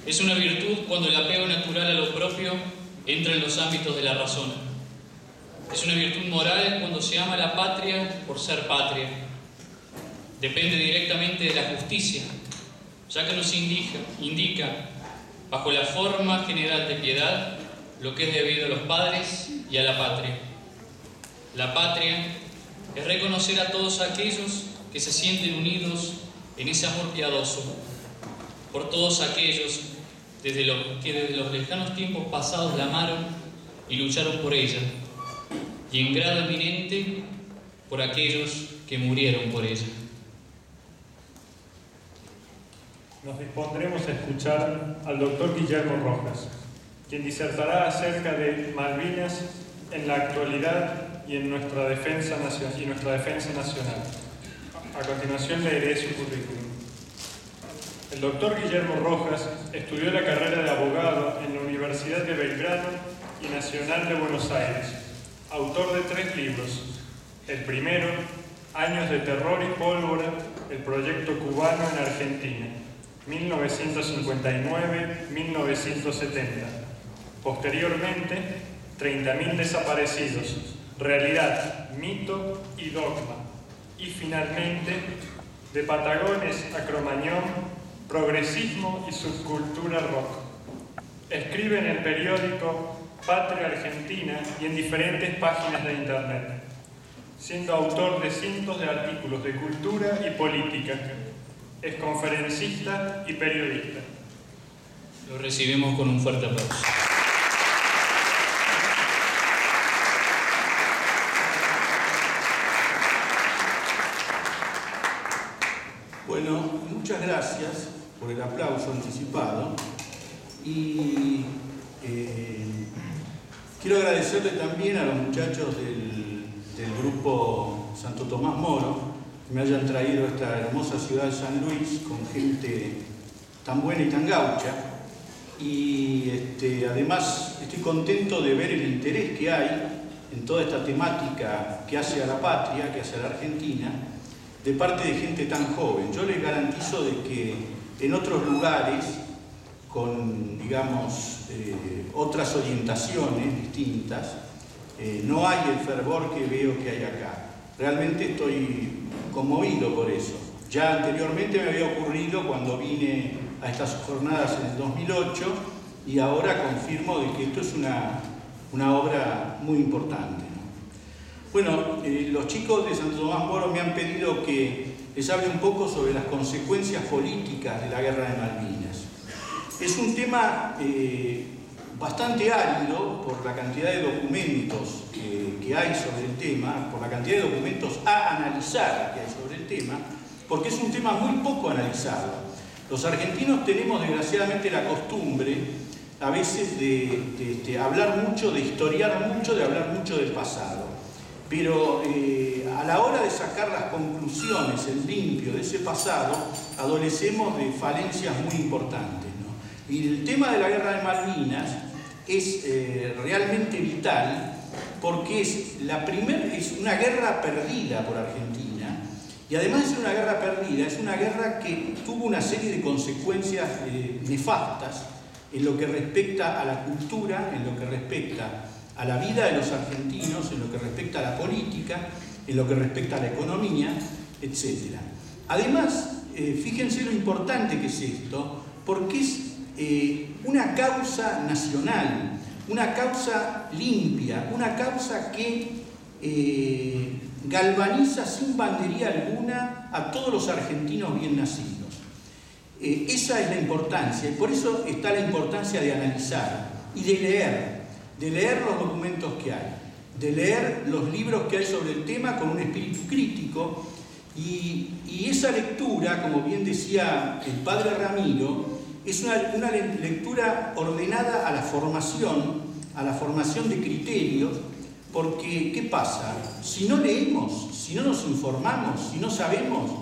Es una virtud cuando el apego natural a lo propio entra en los ámbitos de la razón. Es una virtud moral cuando se ama a la patria por ser patria. Depende directamente de la justicia, ya que nos indica, bajo la forma general de piedad, lo que es debido a los padres y a la patria. La patria es reconocer a todos aquellos que se sienten unidos en ese amor piadoso, por todos aquellos que desde los lejanos tiempos pasados la amaron y lucharon por ella, y en grado eminente por aquellos que murieron por ella. Nos dispondremos a escuchar al doctor Guillermo Rojas, quien disertará acerca de Malvinas en la actualidad y en nuestra defensa nacional. A continuación leeré su currículum. El doctor Guillermo Rojas estudió la carrera de abogado en la Universidad de Belgrano y Nacional de Buenos Aires, autor de 3 libros. El primero, Años de terror y pólvora, el proyecto cubano en Argentina, 1959-1970. Posteriormente, 30.000 desaparecidos, realidad, mito y dogma. Y finalmente, de Patagones a Cromañón, progresismo y subcultura rock. Escribe en el periódico Patria Argentina y en diferentes páginas de internet, siendo autor de cientos de artículos de cultura y política. Es conferencista y periodista. Lo recibimos con un fuerte aplauso. Bueno, muchas gracias por el aplauso anticipado y quiero agradecerle también a los muchachos del grupo Santo Tomás Moro que me hayan traído a esta hermosa ciudad de San Luis con gente tan buena y tan gaucha, y además estoy contento de ver el interés que hay en toda esta temática que hace a la patria, que hace a la Argentina, de parte de gente tan joven. Yo les garantizo de que en otros lugares, con, digamos, otras orientaciones distintas, no hay el fervor que veo que hay acá. Realmente estoy conmovido por eso. Ya anteriormente me había ocurrido cuando vine a estas jornadas en el 2008 y ahora confirmo de que esto es una obra muy importante, ¿no? Bueno, los chicos de Santo Tomás Moro me han pedido que les hable un poco sobre las consecuencias políticas de la Guerra de Malvinas. Es un tema bastante árido por la cantidad de documentos que hay sobre el tema, por la cantidad de documentos a analizar que hay sobre el tema, porque es un tema muy poco analizado. Los argentinos tenemos desgraciadamente la costumbre a veces de hablar mucho, de historiar mucho, de hablar mucho del pasado, pero a la hora de sacar las conclusiones en limpio de ese pasado, adolecemos de falencias muy importantes, ¿no? Y el tema de la Guerra de Malvinas es realmente vital porque es una guerra perdida por Argentina, y además de ser una guerra perdida, es una guerra que tuvo una serie de consecuencias nefastas en lo que respecta a la cultura, en lo que respecta a la vida de los argentinos, en lo que respecta a la política, en lo que respecta a la economía, etc. Además, fíjense lo importante que es esto, porque es una causa nacional, una causa limpia, una causa que galvaniza sin bandería alguna a todos los argentinos bien nacidos. Esa es la importancia, y por eso está la importancia de analizar y de leer los documentos que hay, de leer los libros que hay sobre el tema con un espíritu crítico, y esa lectura, como bien decía el padre Ramiro, es una lectura ordenada a la formación de criterios, porque ¿qué pasa? Si no leemos, si no nos informamos, si no sabemos,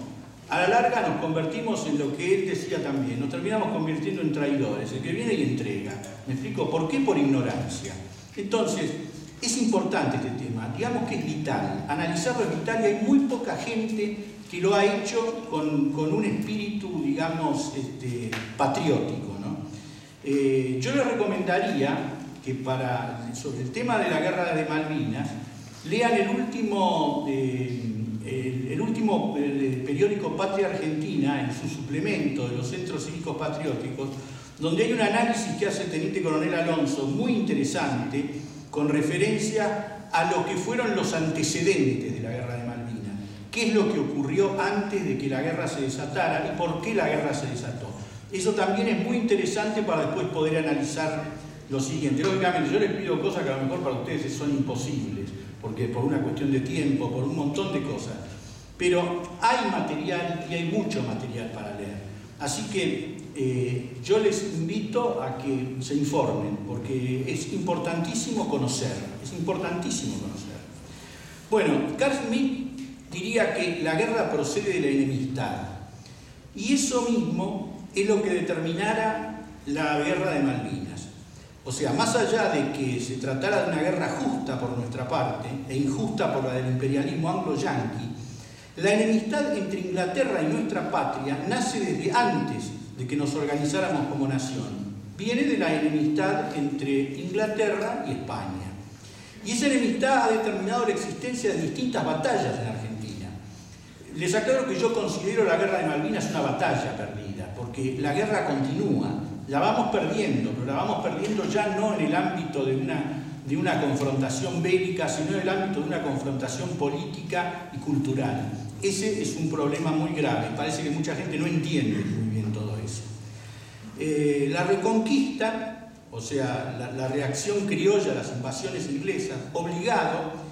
a la larga nos convertimos en lo que él decía también, nos terminamos convirtiendo en traidores, el que viene y entrega. ¿Me explico? ¿Por qué? Por ignorancia. Entonces, es importante este tema, digamos que es vital, analizarlo es vital, y hay muy poca gente que lo ha hecho con un espíritu, digamos, patriótico, ¿no? Yo les recomendaría que sobre el tema de la guerra de Malvinas lean el último periódico Patria Argentina, en su suplemento de los Centros Cívicos Patrióticos, donde hay un análisis que hace el Teniente Coronel Alonso muy interesante con referencia a lo que fueron los antecedentes de la guerra de Malvinas, qué es lo que ocurrió antes de que la guerra se desatara y por qué la guerra se desató. Eso también es muy interesante para después poder analizar lo siguiente. Lógicamente, yo les pido cosas que a lo mejor para ustedes son imposibles, porque por una cuestión de tiempo, por un montón de cosas. Pero hay material y hay mucho material para leer. Así que yo les invito a que se informen, porque es importantísimo conocer, Bueno, Carl Schmitt diría que la guerra procede de la enemistad. Y eso mismo es lo que determinara la guerra de Malvinas. O sea, más allá de que se tratara de una guerra justa por nuestra parte e injusta por la del imperialismo anglo-yanqui, la enemistad entre Inglaterra y nuestra patria nace desde antes de que nos organizáramos como nación. Viene de la enemistad entre Inglaterra y España. Y esa enemistad ha determinado la existencia de distintas batallas en Argentina. Les aclaro que yo considero la guerra de Malvinas una batalla perdida, porque la guerra continúa, la vamos perdiendo, pero la vamos perdiendo ya no en el ámbito de una confrontación bélica, sino en el ámbito de una confrontación política y cultural. Ese es un problema muy grave, parece que mucha gente no entiende muy bien todo eso. La reconquista, o sea, la reacción criolla a las invasiones inglesas, obligado,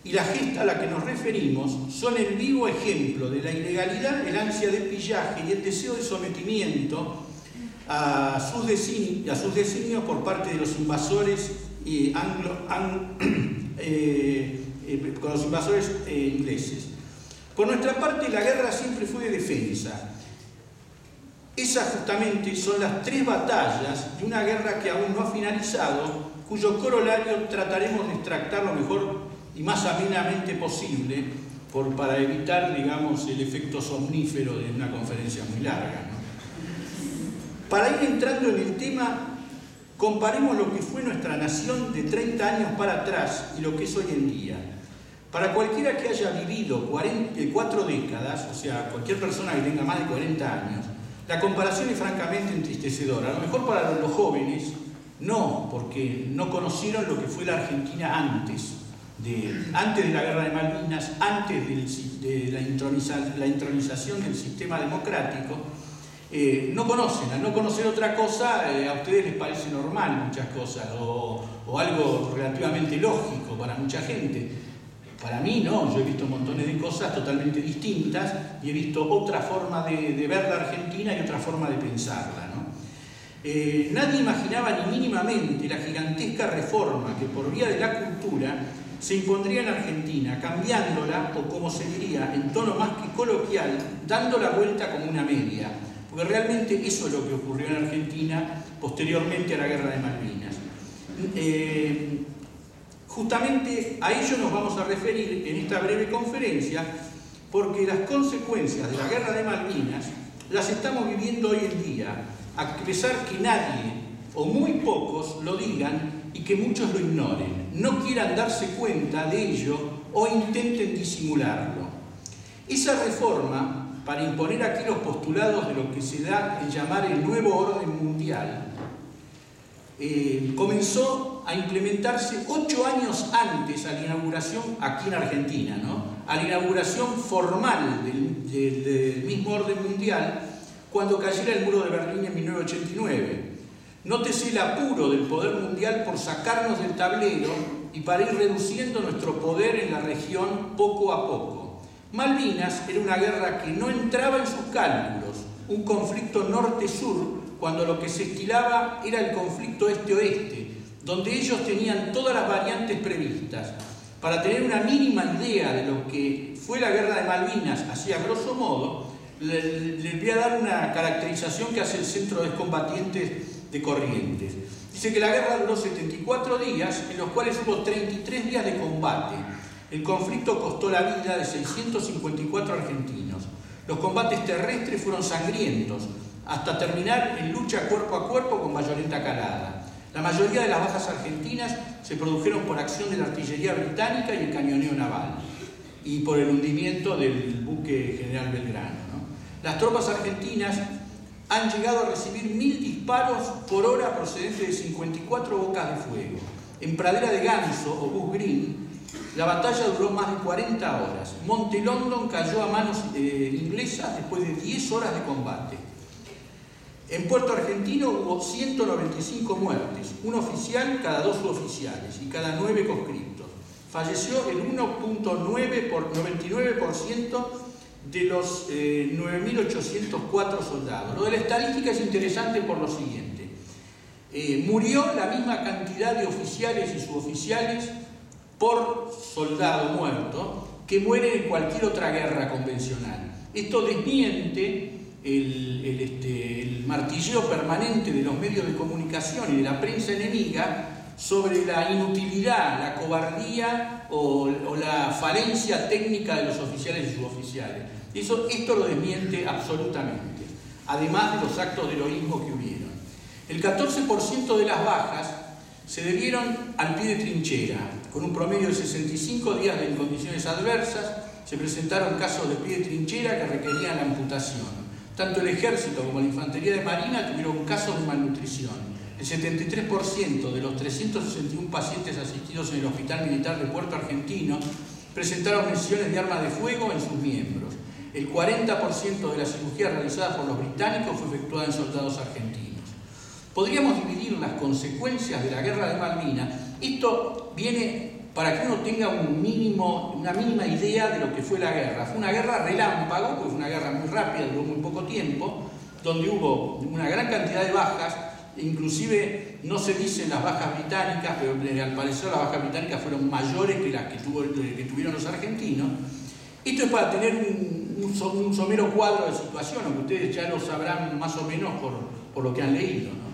y la gesta a la que nos referimos son el vivo ejemplo de la ilegalidad, el ansia de pillaje y el deseo de sometimiento a sus designios por parte de los invasores ingleses. Por nuestra parte, la guerra siempre fue de defensa. Esas justamente son las 3 batallas de una guerra que aún no ha finalizado, cuyo corolario trataremos de extractar lo mejor y más amenamente posible para evitar, digamos, el efecto somnífero de una conferencia muy larga, ¿no? Para ir entrando en el tema, comparemos lo que fue nuestra nación de 30 años para atrás y lo que es hoy en día. Para cualquiera que haya vivido 4 décadas, o sea, cualquier persona que tenga más de 40 años, la comparación es francamente entristecedora. A lo mejor para los jóvenes, no, porque no conocieron lo que fue la Argentina antes de la guerra de Malvinas, antes de la intronización del sistema democrático. No conocen, al no conocer otra cosa, a ustedes les parece normal muchas cosas, o algo relativamente lógico para mucha gente. Para mí no, yo he visto montones de cosas totalmente distintas y he visto otra forma de ver la Argentina y otra forma de pensarla, ¿no? Nadie imaginaba ni mínimamente la gigantesca reforma que por vía de la cultura se impondría en Argentina, cambiándola, o como se diría en tono más que coloquial, dando la vuelta como una media. Porque realmente eso es lo que ocurrió en Argentina posteriormente a la guerra de Malvinas. Justamente a ello nos vamos a referir en esta breve conferencia, porque las consecuencias de la guerra de Malvinas las estamos viviendo hoy en día, a pesar que nadie, o muy pocos, lo digan y que muchos lo ignoren, no quieran darse cuenta de ello o intenten disimularlo. Esa reforma, para imponer aquí los postulados de lo que se da en llamar el nuevo orden mundial, comenzó a implementarse 8 años antes a la inauguración aquí en Argentina, ¿no? A la inauguración formal del mismo orden mundial, cuando cayera el muro de Berlín en 1989. Nótese el apuro del poder mundial por sacarnos del tablero y para ir reduciendo nuestro poder en la región poco a poco. Malvinas era una guerra que no entraba en sus cálculos, un conflicto norte-sur, cuando lo que se estilaba era el conflicto este-oeste, donde ellos tenían todas las variantes previstas. Para tener una mínima idea de lo que fue la guerra de Malvinas, así a grosso modo, les voy a dar una caracterización que hace el Centro de Excombatientes de Corrientes. Dice que la guerra duró 74 días, en los cuales hubo 33 días de combate. El conflicto costó la vida de 654 argentinos. Los combates terrestres fueron sangrientos. hasta terminar en lucha cuerpo a cuerpo con Bayoneta calada. La mayoría de las bajas argentinas se produjeron por acción de la artillería británica y el cañoneo naval, y por el hundimiento del buque General Belgrano, ¿no? Las tropas argentinas han llegado a recibir 1000 disparos por hora procedentes de 54 bocas de fuego. En Pradera de Ganso o Goose Green, la batalla duró más de 40 horas. Monte London cayó a manos inglesas después de 10 horas de combate. En Puerto Argentino hubo 195 muertes, un oficial cada 2 suboficiales y cada 9 conscriptos. Falleció el 99% de los 9.804 soldados. Lo de la estadística es interesante por lo siguiente. Murió la misma cantidad de oficiales y suboficiales por soldado muerto que muere en cualquier otra guerra convencional. Esto desmiente el martilleo permanente de los medios de comunicación y de la prensa enemiga sobre la inutilidad, la cobardía o la falencia técnica de los oficiales y suboficiales. Esto lo desmiente absolutamente, además de los actos de heroísmo que hubieron. El 14% de las bajas se debieron al pie de trinchera, con un promedio de 65 días en condiciones adversas. Se presentaron casos de pie de trinchera que requerían la amputación. Tanto el ejército como la infantería de marina tuvieron casos de malnutrición. El 73% de los 361 pacientes asistidos en el Hospital Militar de Puerto Argentino presentaron lesiones de arma de fuego en sus miembros. El 40% de la cirugía realizada por los británicos fue efectuada en soldados argentinos. Podríamos dividir las consecuencias de la guerra de Malvinas. Esto viene para que uno tenga una mínima idea de lo que fue la guerra. Fue una guerra relámpago, porque fue una guerra muy rápida, duró muy poco tiempo, donde hubo una gran cantidad de bajas. Inclusive no se dicen las bajas británicas, pero al parecer las bajas británicas fueron mayores que las que tuvieron los argentinos. Esto es para tener un somero cuadro de situación, aunque ustedes ya lo sabrán más o menos por lo que han leído, ¿no?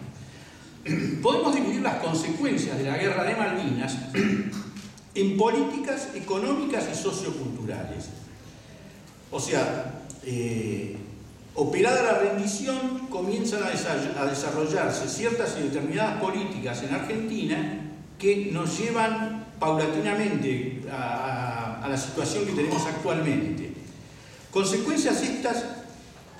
Podemos dividir las consecuencias de la guerra de Malvinas en políticas económicas y socioculturales. O sea, operada la rendición, comienzan a desarrollarse ciertas y determinadas políticas en Argentina que nos llevan paulatinamente a la situación que tenemos actualmente. Consecuencias estas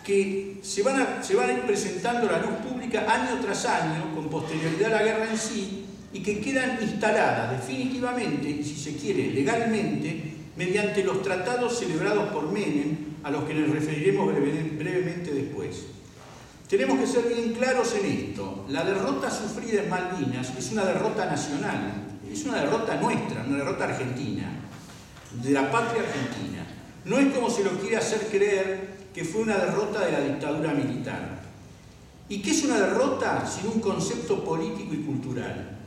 que se van a ir presentando a la luz pública año tras año, con posterioridad a la guerra en sí, y que quedan instaladas definitivamente, y si se quiere legalmente, mediante los tratados celebrados por Menem, a los que nos referiremos brevemente después. Tenemos que ser bien claros en esto. La derrota sufrida en Malvinas es una derrota nacional, es una derrota nuestra, una derrota argentina, de la patria argentina. No es como se lo quiere hacer creer que fue una derrota de la dictadura militar. ¿Y qué es una derrota sin un concepto político y cultural?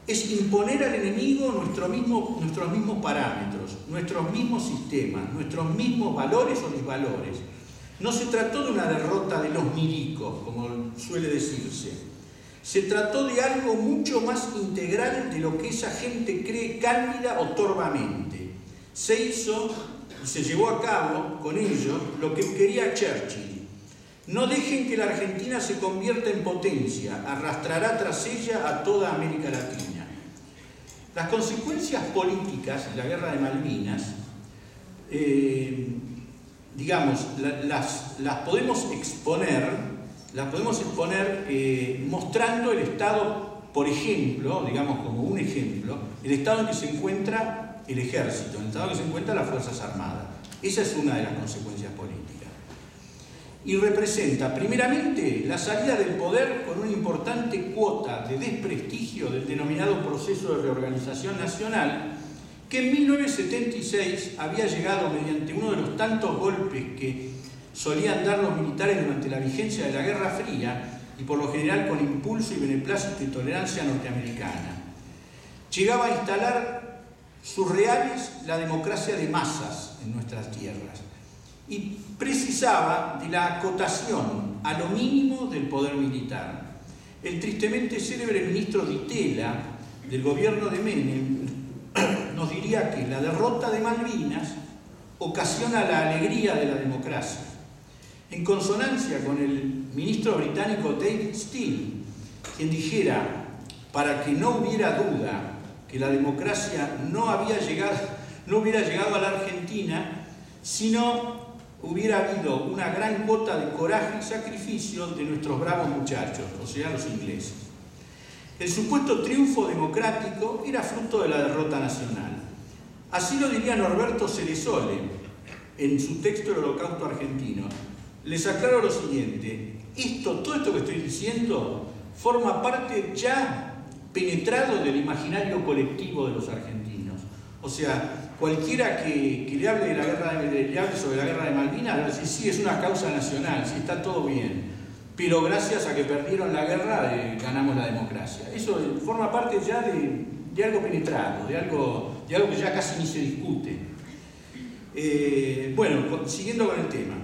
Es imponer al enemigo nuestros mismos parámetros, nuestros mismos sistemas, nuestros mismos valores o disvalores. No se trató de una derrota de los milicos, como suele decirse. Se trató de algo mucho más integral de lo que esa gente cree cándida o torvamente. Se hizo y se llevó a cabo con ello lo que quería Churchill. No dejen que la Argentina se convierta en potencia, arrastrará tras ella a toda América Latina. Las consecuencias políticas de la guerra de Malvinas, las podemos exponer mostrando el estado, por ejemplo, digamos como un ejemplo, el estado en que se encuentra el ejército, el estado en que se encuentran las Fuerzas Armadas. Esa es una de las consecuencias políticas. Y representa, primeramente, la salida del poder con una importante cuota de desprestigio del denominado proceso de reorganización nacional, que en 1976 había llegado mediante uno de los tantos golpes que solían dar los militares durante la vigencia de la Guerra Fría, y por lo general con impulso y beneplácito y tolerancia norteamericana. Llegaba a instalar surreales la democracia de masas en nuestras tierras y precisaba de la acotación a lo mínimo del poder militar. El tristemente célebre ministro Di Tella del gobierno de Menem nos diría que la derrota de Malvinas ocasiona la alegría de la democracia. En consonancia con el ministro británico David Steele, quien dijera, para que no hubiera duda que la democracia no hubiera llegado a la Argentina, sino hubiera habido una gran cuota de coraje y sacrificio de nuestros bravos muchachos, o sea, los ingleses. El supuesto triunfo democrático era fruto de la derrota nacional. Así lo diría Norberto Ceresole en su texto El Holocausto Argentino. Les aclaro lo siguiente: todo esto que estoy diciendo forma parte ya penetrado del imaginario colectivo de los argentinos. O sea, cualquiera que le hable sobre la guerra de Malvinas va a decir, sí, es una causa nacional, sí, está todo bien, pero gracias a que perdieron la guerra ganamos la democracia. Eso forma parte ya de algo penetrado, de algo que ya casi ni se discute. Bueno, siguiendo con el tema.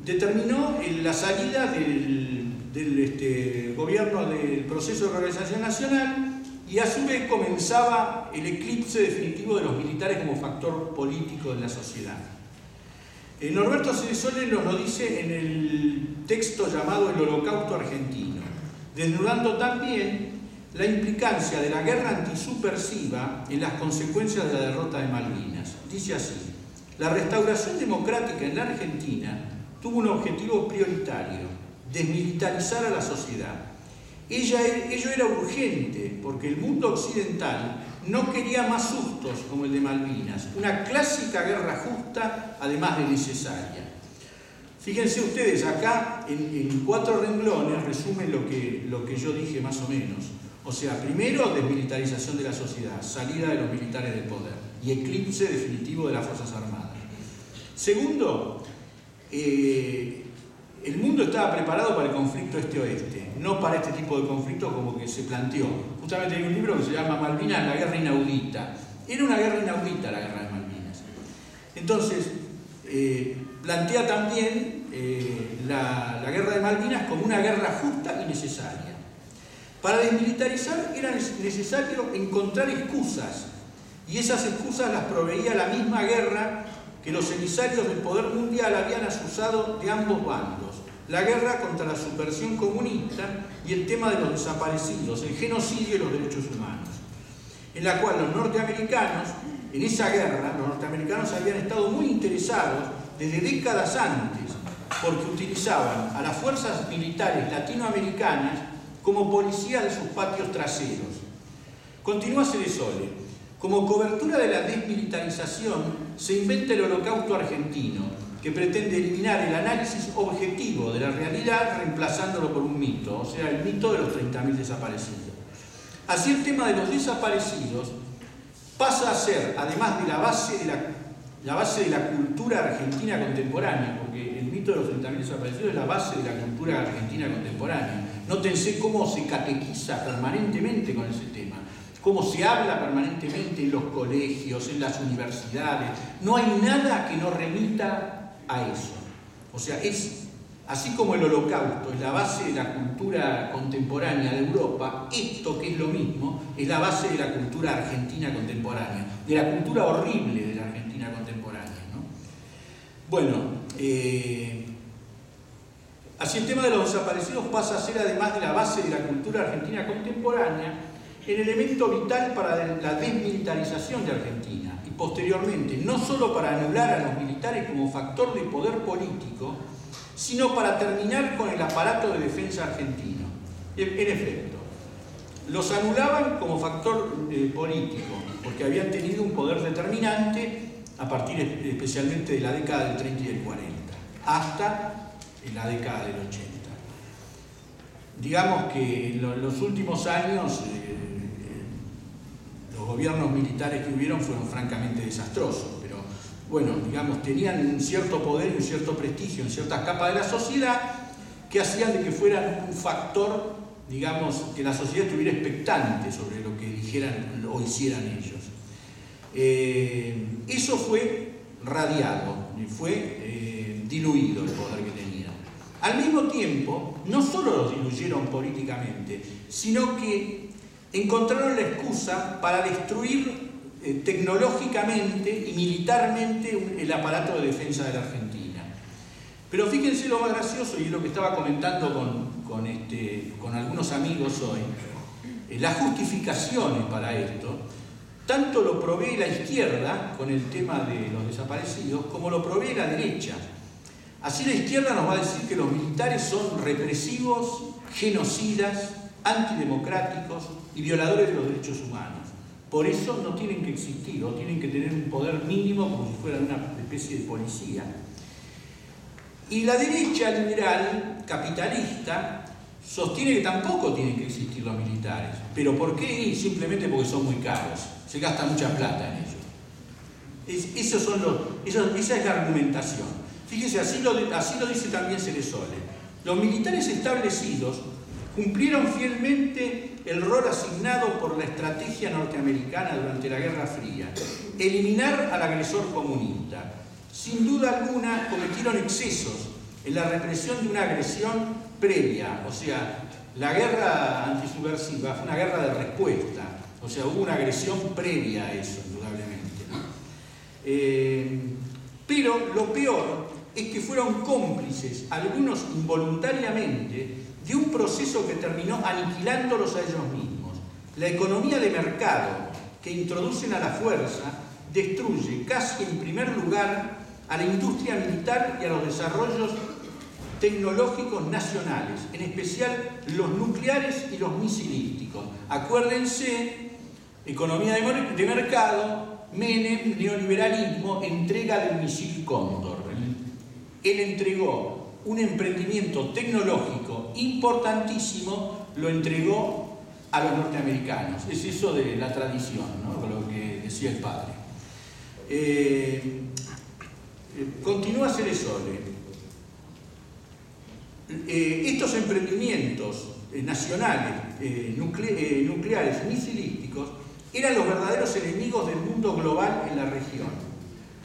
Determinó la salida del gobierno del proceso de reorganización nacional, y a su vez comenzaba el eclipse definitivo de los militares como factor político de la sociedad. Norberto Ceresole nos lo dice en el texto llamado El Holocausto Argentino, desnudando también la implicancia de la guerra antisubversiva en las consecuencias de la derrota de Malvinas. Dice así: la restauración democrática en la Argentina tuvo un objetivo prioritario: desmilitarizar a la sociedad. Ello era urgente porque el mundo occidental no quería más sustos como el de Malvinas, una clásica guerra justa, además de necesaria. Fíjense ustedes, acá en 4 renglones resume lo que yo dije más o menos. O sea, primero, desmilitarización de la sociedad, salida de los militares del poder y eclipse definitivo de las Fuerzas Armadas. Segundo, el mundo estaba preparado para el conflicto este-oeste, no para este tipo de conflicto como que se planteó. Justamente hay un libro que se llama Malvinas, la guerra inaudita. Era una guerra inaudita la guerra de Malvinas. Entonces, plantea también la guerra de Malvinas como una guerra justa y necesaria. Para desmilitarizar era necesario encontrar excusas, y esas excusas las proveía la misma guerra que los emisarios del poder mundial habían asusado de ambos bandos: la guerra contra la subversión comunista y el tema de los desaparecidos, el genocidio y los derechos humanos, en la cual los norteamericanos, en esa guerra, los norteamericanos habían estado muy interesados desde décadas antes, porque utilizaban a las fuerzas militares latinoamericanas como policía de sus patios traseros. Continúa Ceresole: como cobertura de la desmilitarización se inventa el Holocausto Argentino, que pretende eliminar el análisis objetivo de la realidad reemplazándolo por un mito, o sea, el mito de los 30.000 desaparecidos. Así el tema de los desaparecidos pasa a ser, además de la base de la cultura argentina contemporánea, porque el mito de los 30.000 desaparecidos es la base de la cultura argentina contemporánea. Nótense cómo se catequiza permanentemente con ese tema, cómo se habla permanentemente en los colegios, en las universidades. No hay nada que no remita a eso. O sea, es así como el Holocausto es la base de la cultura contemporánea de Europa, esto, que es lo mismo, es la base de la cultura argentina contemporánea, de la cultura horrible de la Argentina contemporánea, ¿no? Bueno, así el tema de los desaparecidos pasa a ser, además de la base de la cultura argentina contemporánea, el elemento vital para la desmilitarización de Argentina, y posteriormente no solo para anular a los militares como factor de poder político, sino para terminar con el aparato de defensa argentino. En efecto, los anulaban como factor político, porque habían tenido un poder determinante a partir especialmente de la década del 30 y del 40, hasta la década del 80. Digamos que en los últimos años los gobiernos militares que hubieron fueron francamente desastrosos, pero bueno, digamos, tenían un cierto poder y un cierto prestigio en ciertas capas de la sociedad que hacían de que fueran un factor, digamos, que la sociedad estuviera expectante sobre lo que dijeran o hicieran ellos. Eso fue radiado, fue diluido el poder que tenían. Al mismo tiempo, no solo los diluyeron políticamente, sino que encontraron la excusa para destruir tecnológicamente y militarmente el aparato de defensa de la Argentina. Pero fíjense lo más gracioso, y es lo que estaba comentando con algunos amigos hoy, las justificaciones para esto, tanto lo provee la izquierda con el tema de los desaparecidos, como lo provee la derecha. Así la izquierda nos va a decir que los militares son represivos, genocidas, antidemocráticos y violadores de los derechos humanos. Por eso no tienen que existir, o tienen que tener un poder mínimo como si fueran una especie de policía. Y la derecha liberal, capitalista, sostiene que tampoco tienen que existir los militares. ¿Pero por qué? Simplemente porque son muy caros. Se gasta mucha plata en ellos. Esa es la argumentación. Fíjese, así lo dice también Ceresole. Los militares establecidos cumplieron fielmente el rol asignado por la estrategia norteamericana durante la Guerra Fría: eliminar al agresor comunista. Sin duda alguna cometieron excesos en la represión de una agresión previa, o sea, la guerra antisubversiva fue una guerra de respuesta, o sea, hubo una agresión previa a eso, indudablemente, ¿no? Pero lo peor es que fueron cómplices, algunos involuntariamente, de un proceso que terminó aniquilándolos a ellos mismos. La economía de mercado que introducen a la fuerza destruye casi en primer lugar a la industria militar y a los desarrollos tecnológicos nacionales, en especial los nucleares y los misilísticos. Acuérdense, economía de mercado, Menem, neoliberalismo, entrega del misil Cóndor. Él entregó un emprendimiento tecnológico importantísimo, lo entregó a los norteamericanos. Es eso de la tradición, ¿no? Lo que decía el padre. Continúa Ceresole. Estos emprendimientos nacionales, nucleares y misilísticos eran los verdaderos enemigos del mundo global en la región.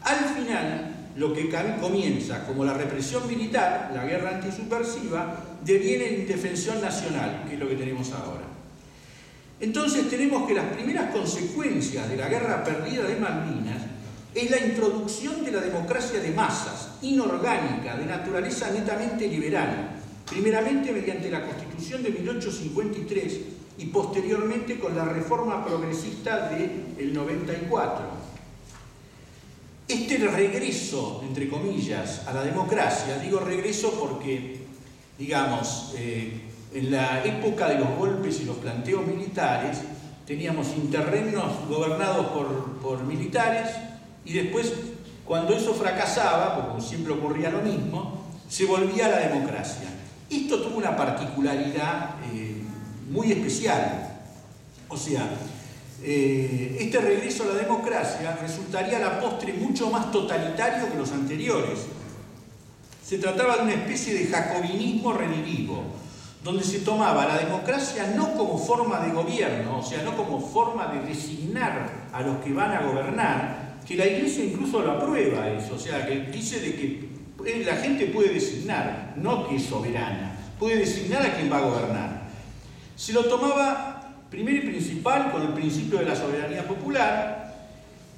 Al final, lo que comienza como la represión militar, la guerra antisubversiva, deviene en indefensión nacional, que es lo que tenemos ahora. Entonces tenemos que las primeras consecuencias de la guerra perdida de Malvinas es la introducción de la democracia de masas, inorgánica, de naturaleza netamente liberal, primeramente mediante la Constitución de 1853 y posteriormente con la reforma progresista del 94. Este regreso, entre comillas, a la democracia, digo regreso porque, digamos, en la época de los golpes y los planteos militares, teníamos interregnos gobernados por militares, y después, cuando eso fracasaba, porque siempre ocurría lo mismo, se volvía a la democracia. Esto tuvo una particularidad muy especial. O sea, este regreso a la democracia resultaría a la postre mucho más totalitario que los anteriores. Se trataba de una especie de jacobinismo redivivo, donde se tomaba la democracia no como forma de gobierno, o sea, no como forma de designar a los que van a gobernar, que la Iglesia incluso lo aprueba eso, o sea, que dice de que la gente puede designar, no que es soberana, puede designar a quien va a gobernar. Se lo tomaba primero y principal con el principio de la soberanía popular,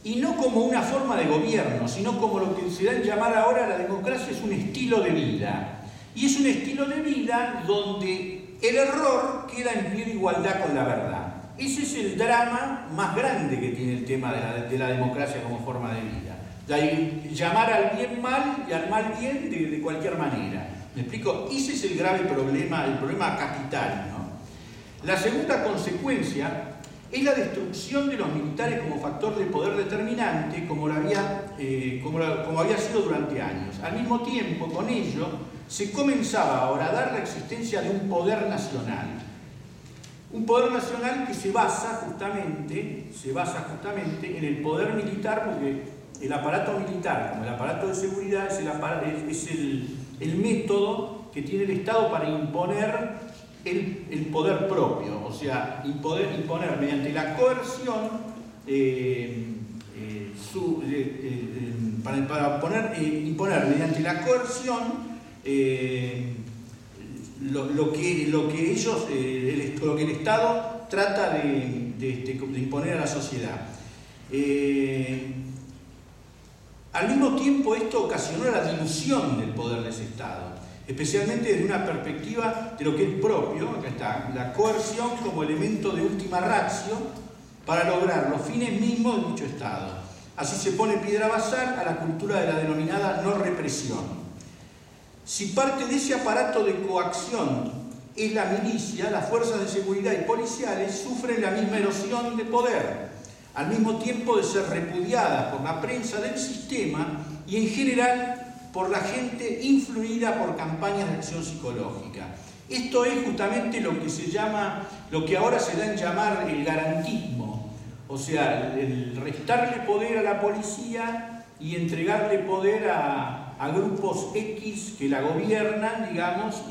y no como una forma de gobierno, sino como lo que se da en llamar ahora la democracia es un estilo de vida. Y es un estilo de vida donde el error queda en pie de igualdad con la verdad. Ese es el drama más grande que tiene el tema de la democracia como forma de vida. De llamar al bien mal y al mal bien de cualquier manera. ¿Me explico? Ese es el grave problema, el problema capital, ¿no? La segunda consecuencia es la destrucción de los militares como factor de poder determinante, como había sido durante años. Al mismo tiempo, con ello, se comenzaba a horadar la existencia de un poder nacional. Un poder nacional que se basa justamente en el poder militar, porque el aparato militar, como el aparato de seguridad, es el método que tiene el Estado para imponer el poder propio, o sea, imponer mediante la coerción, imponer mediante la coerción lo que el Estado trata de imponer a la sociedad. Al mismo tiempo, esto ocasionó la dilución del poder de ese Estado, especialmente desde una perspectiva de lo que es propio, acá está, la coerción como elemento de última ratio para lograr los fines mismos de dicho Estado. Así se pone piedra basal a la cultura de la denominada no represión. Si parte de ese aparato de coacción es la milicia, las fuerzas de seguridad y policiales sufren la misma erosión de poder, al mismo tiempo de ser repudiadas por la prensa del sistema y en general por la gente influida por campañas de acción psicológica. Esto es justamente lo que se llama, lo que ahora se da en llamar el garantismo, o sea, el restarle poder a la policía y entregarle poder a grupos X que la gobiernan, digamos,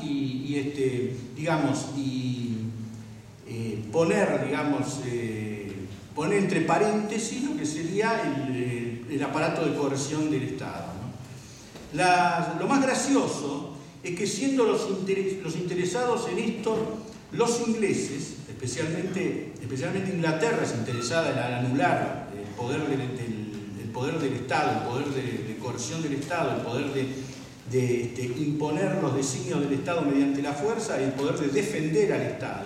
poner entre paréntesis lo que sería el aparato de coerción del Estado, ¿no? Lo más gracioso es que siendo los interesados en esto los ingleses, especialmente Inglaterra es interesada en anular el poder del Estado, el poder de coerción del Estado, el poder de imponer los designios del Estado mediante la fuerza y el poder de defender al Estado.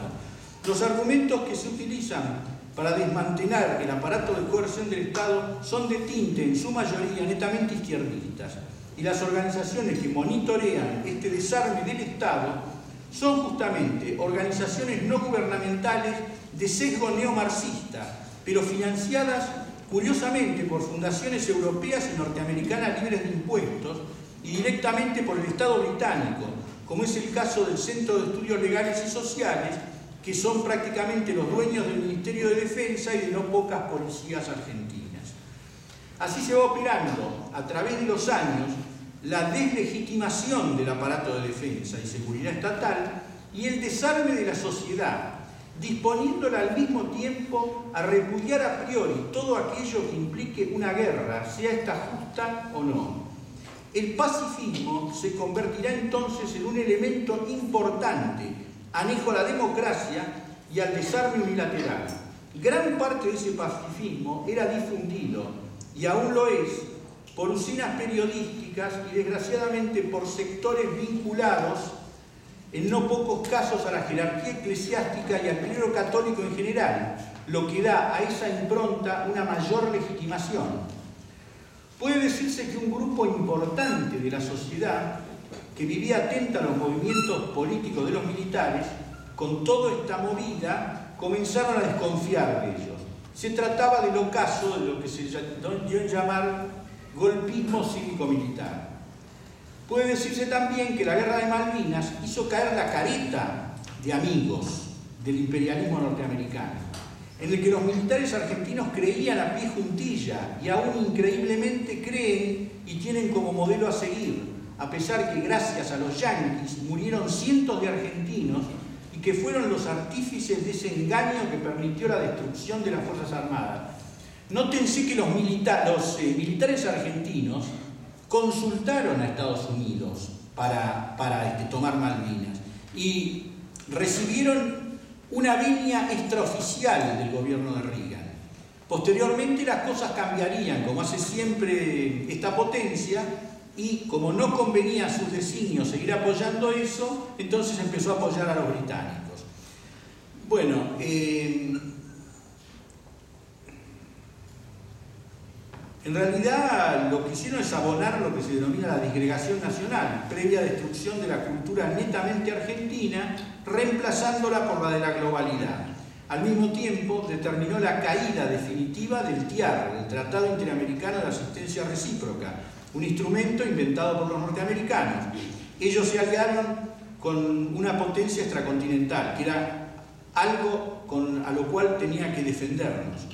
Los argumentos que se utilizan para desmantelar el aparato de coerción del Estado son de tinte, en su mayoría, netamente izquierdistas. Y las organizaciones que monitorean este desarme del Estado son justamente organizaciones no gubernamentales de sesgo neomarxista, pero financiadas curiosamente por fundaciones europeas y norteamericanas libres de impuestos y directamente por el Estado británico, como es el caso del Centro de Estudios Legales y Sociales, que son prácticamente los dueños del Ministerio de Defensa y de no pocas policías argentinas. Así se va operando a través de los años la deslegitimación del aparato de defensa y seguridad estatal y el desarme de la sociedad, disponiéndola al mismo tiempo a repudiar a priori todo aquello que implique una guerra, sea esta justa o no. El pacifismo se convertirá entonces en un elemento importante, anejo a la democracia y al desarme unilateral. Gran parte de ese pacifismo era difundido, y aún lo es, por usinas periodísticas y desgraciadamente por sectores vinculados en no pocos casos a la jerarquía eclesiástica y al clero católico en general, lo que da a esa impronta una mayor legitimación. Puede decirse que un grupo importante de la sociedad que vivía atenta a los movimientos políticos de los militares, con toda esta movida, comenzaron a desconfiar de ellos. Se trataba del ocaso de lo que se dio en llamar golpismo cívico-militar. Puede decirse también que la guerra de Malvinas hizo caer la careta de amigos del imperialismo norteamericano, en el que los militares argentinos creían a pie juntilla y aún increíblemente creen y tienen como modelo a seguir, a pesar que gracias a los yanquis murieron cientos de argentinos y que fueron los artífices de ese engaño que permitió la destrucción de las Fuerzas Armadas. Nótense que los militares argentinos consultaron a Estados Unidos para tomar Malvinas y recibieron una venia extraoficial del gobierno de Reagan. Posteriormente las cosas cambiarían, como hace siempre esta potencia, y como no convenía a sus designios seguir apoyando eso, entonces empezó a apoyar a los británicos. Bueno, en realidad lo que hicieron es abonar lo que se denomina la disgregación nacional, previa destrucción de la cultura netamente argentina, reemplazándola por la de la globalidad. Al mismo tiempo, determinó la caída definitiva del TIAR, el Tratado Interamericano de Asistencia Recíproca, un instrumento inventado por los norteamericanos. Ellos se aliaron con una potencia extracontinental, que era algo a lo cual tenía que defendernos.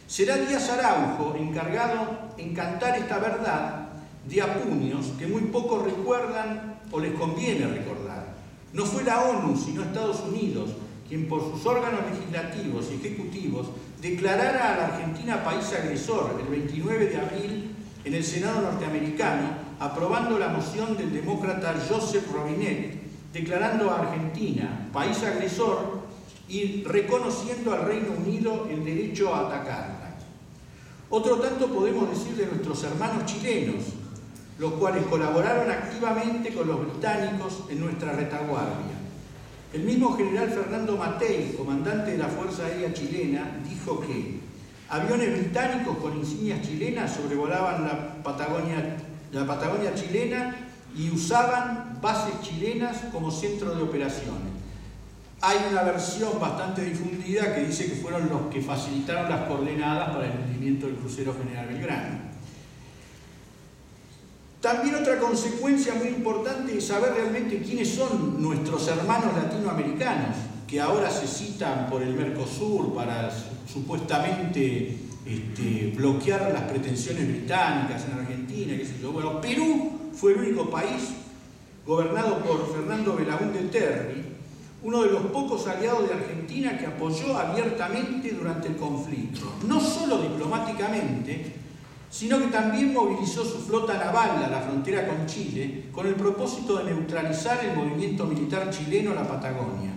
Será Díaz Araujo encargado en cantar esta verdad de a puños que muy pocos recuerdan o les conviene recordar. No fue la ONU, sino Estados Unidos, quien por sus órganos legislativos y ejecutivos declarara a la Argentina país agresor el 29 de abril en el Senado norteamericano, aprobando la moción del demócrata Joseph Robinette, declarando a Argentina país agresor y reconociendo al Reino Unido el derecho a atacarla. Otro tanto podemos decir de nuestros hermanos chilenos, los cuales colaboraron activamente con los británicos en nuestra retaguardia. El mismo general Fernando Matei, comandante de la Fuerza Aérea Chilena, dijo que aviones británicos con insignias chilenas sobrevolaban la Patagonia chilena y usaban bases chilenas como centro de operaciones. Hay una versión bastante difundida que dice que fueron los que facilitaron las coordenadas para el hundimiento del crucero General Belgrano. También otra consecuencia muy importante es saber realmente quiénes son nuestros hermanos latinoamericanos, que ahora se citan por el Mercosur para supuestamente bloquear las pretensiones británicas en Argentina, qué sé yo. Bueno, Perú fue el único país gobernado por Fernando Belaúnde Terry, uno de los pocos aliados de Argentina que apoyó abiertamente durante el conflicto, no solo diplomáticamente, sino que también movilizó su flota naval a la frontera con Chile con el propósito de neutralizar el movimiento militar chileno a la Patagonia.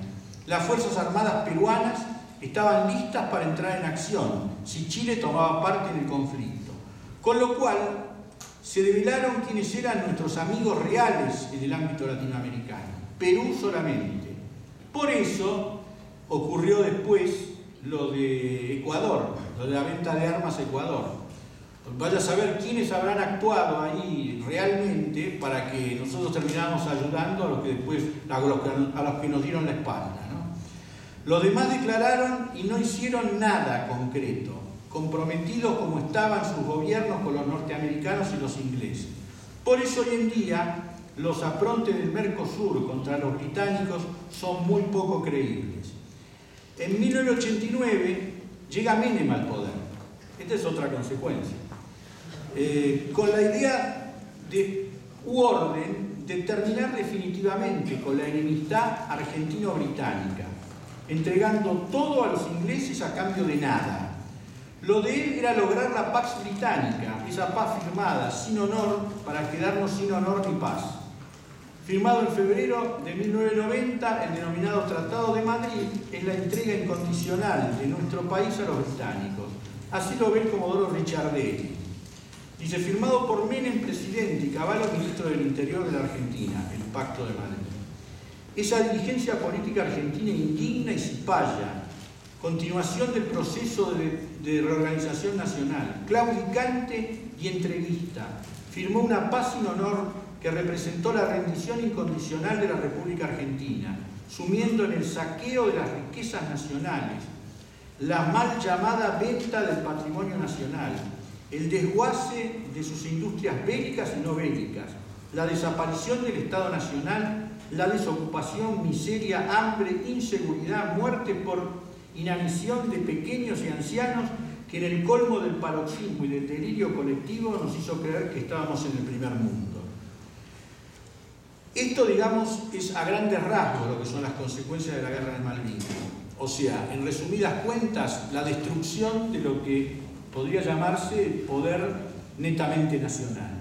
Las Fuerzas Armadas peruanas estaban listas para entrar en acción si Chile tomaba parte en el conflicto, con lo cual se develaron quiénes eran nuestros amigos reales en el ámbito latinoamericano: Perú solamente. Por eso ocurrió después lo de Ecuador, lo de la venta de armas a Ecuador. Vaya a saber quiénes habrán actuado ahí realmente para que nosotros termináramos ayudando a los que después, a los que nos dieron la espalda, ¿no? Los demás declararon y no hicieron nada concreto, comprometidos como estaban sus gobiernos con los norteamericanos y los ingleses. Por eso hoy en día los aprontes del Mercosur contra los británicos son muy poco creíbles. En 1989 llega Menem al poder. Esta es otra consecuencia. Con la idea de orden de terminar definitivamente con la enemistad argentino-británica, entregando todo a los ingleses a cambio de nada. Lo de él era lograr la Pax Británica, esa paz firmada sin honor para quedarnos sin honor ni paz. Firmado en febrero de 1990, el denominado Tratado de Madrid es la entrega incondicional de nuestro país a los británicos. Así lo ve el comodoro Ricciardelli. Dice, firmado por Menem, presidente, y Cavallo, ministro del Interior de la Argentina, el Pacto de Madrid. Esa dirigencia política argentina indigna y cipaya, continuación del proceso de reorganización nacional, claudicante y entreguista, firmó una paz sin honor que representó la rendición incondicional de la República Argentina, sumiendo en el saqueo de las riquezas nacionales, la mal llamada venta del patrimonio nacional, el desguace de sus industrias bélicas y no bélicas, la desaparición del Estado Nacional, la desocupación, miseria, hambre, inseguridad, muerte por inanición de pequeños y ancianos que en el colmo del paroxismo y del delirio colectivo nos hizo creer que estábamos en el primer mundo. Esto, digamos, es a grandes rasgos lo que son las consecuencias de la guerra de Malvinas. O sea, en resumidas cuentas, la destrucción de lo que podría llamarse el poder netamente nacional.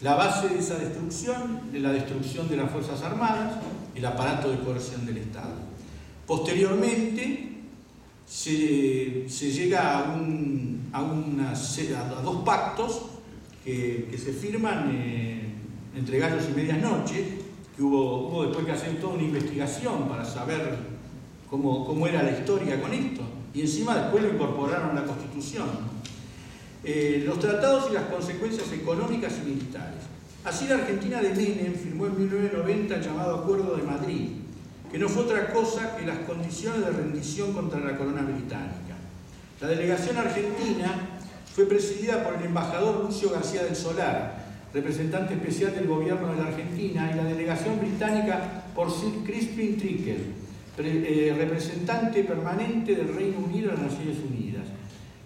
La base de esa destrucción, de la destrucción de las Fuerzas Armadas, el aparato de coerción del Estado. Posteriormente, se llega a dos pactos que se firman entre gallos y medias noches, que hubo después que hacer toda una investigación para saber cómo era la historia con esto, y encima después lo incorporaron a la Constitución. Los tratados y las consecuencias económicas y militares. Así la Argentina de Menem firmó en 1990 el llamado Acuerdo de Madrid, que no fue otra cosa que las condiciones de rendición contra la corona británica. La delegación argentina fue presidida por el embajador Lucio García del Solar, representante especial del gobierno de la Argentina, y la delegación británica por Sir Crispin Trickle, representante permanente del Reino Unido en las Naciones Unidas.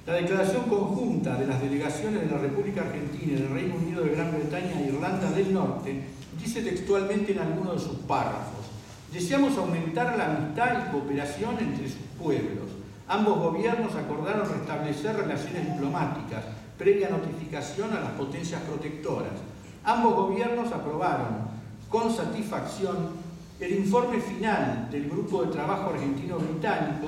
La declaración conjunta de las delegaciones de la República Argentina y del Reino Unido de Gran Bretaña e Irlanda del Norte dice textualmente en alguno de sus párrafos: deseamos aumentar la amistad y cooperación entre sus pueblos. Ambos gobiernos acordaron restablecer relaciones diplomáticas previa notificación a las potencias protectoras. Ambos gobiernos aprobaron con satisfacción el informe final del Grupo de Trabajo Argentino-Británico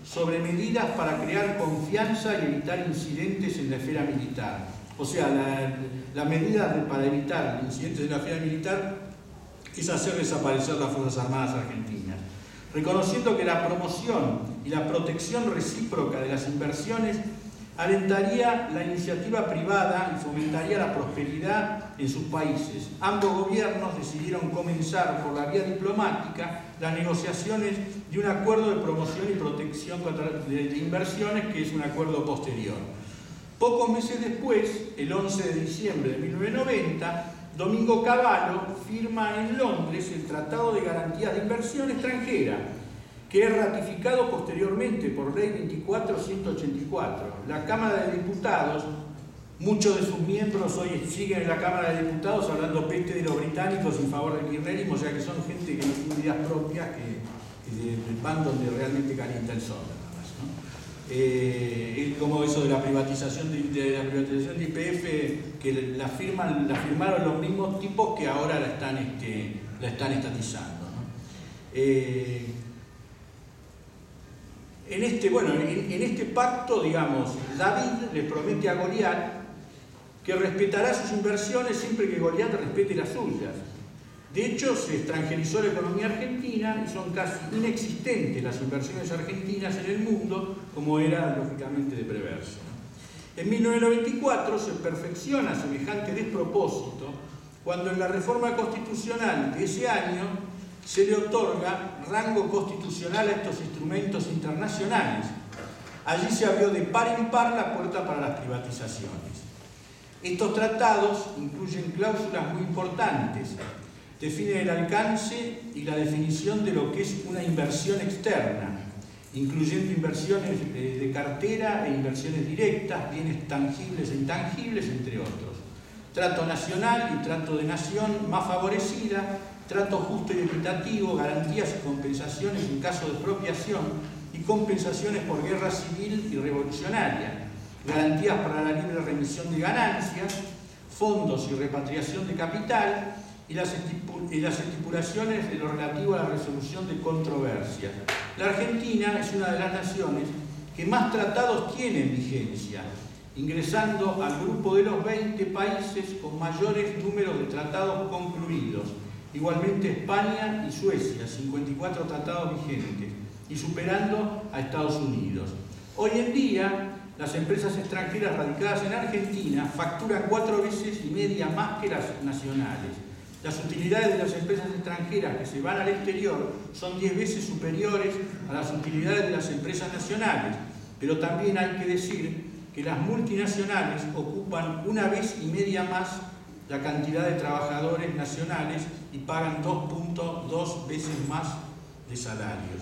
sobre medidas para crear confianza y evitar incidentes en la esfera militar. O sea, la medida para evitar incidentes en la esfera militar es hacer desaparecer las Fuerzas Armadas Argentinas, reconociendo que la promoción y la protección recíproca de las inversiones alentaría la iniciativa privada y fomentaría la prosperidad en sus países. Ambos gobiernos decidieron comenzar por la vía diplomática las negociaciones de un acuerdo de promoción y protección de inversiones, que es un acuerdo posterior. Pocos meses después, el 11 de diciembre de 1990, Domingo Cavallo firma en Londres el Tratado de Garantías de Inversión Extranjera, que es ratificado posteriormente por Ley 24184. La Cámara de Diputados, muchos de sus miembros hoy siguen en la Cámara de Diputados hablando peste de los británicos en favor del kirchnerismo, o sea que son gente que no tiene ideas propias, que van donde realmente calienta el sol. Es como eso de la privatización de YPF, que la firmaron los mismos tipos que ahora la están estatizando, ¿no? En este pacto, digamos, David le promete a Goliat que respetará sus inversiones siempre que Goliat respete las suyas. De hecho, se extranjerizó la economía argentina y son casi inexistentes las inversiones argentinas en el mundo, como era lógicamente de preverse. En 1994 se perfecciona semejante despropósito cuando en la reforma constitucional de ese año se le otorga rango constitucional a estos instrumentos internacionales. Allí se abrió de par en par la puerta para las privatizaciones. Estos tratados incluyen cláusulas muy importantes. Definen el alcance y la definición de lo que es una inversión externa, incluyendo inversiones de cartera e inversiones directas, bienes tangibles e intangibles, entre otros. Trato nacional y trato de nación más favorecida, trato justo y equitativo, garantías y compensaciones en caso de expropiación y compensaciones por guerra civil y revolucionaria, garantías para la libre remisión de ganancias, fondos y repatriación de capital, y las estipulaciones de lo relativo a la resolución de controversias. La Argentina es una de las naciones que más tratados tiene en vigencia, ingresando al grupo de los 20 países con mayores números de tratados concluidos. Igualmente España y Suecia, 54 tratados vigentes, y superando a Estados Unidos. Hoy en día, las empresas extranjeras radicadas en Argentina facturan 4,5 veces más que las nacionales. Las utilidades de las empresas extranjeras que se van al exterior son 10 veces superiores a las utilidades de las empresas nacionales, pero también hay que decir que las multinacionales ocupan 1,5 veces más la cantidad de trabajadores nacionales y pagan 2,2 veces más de salarios.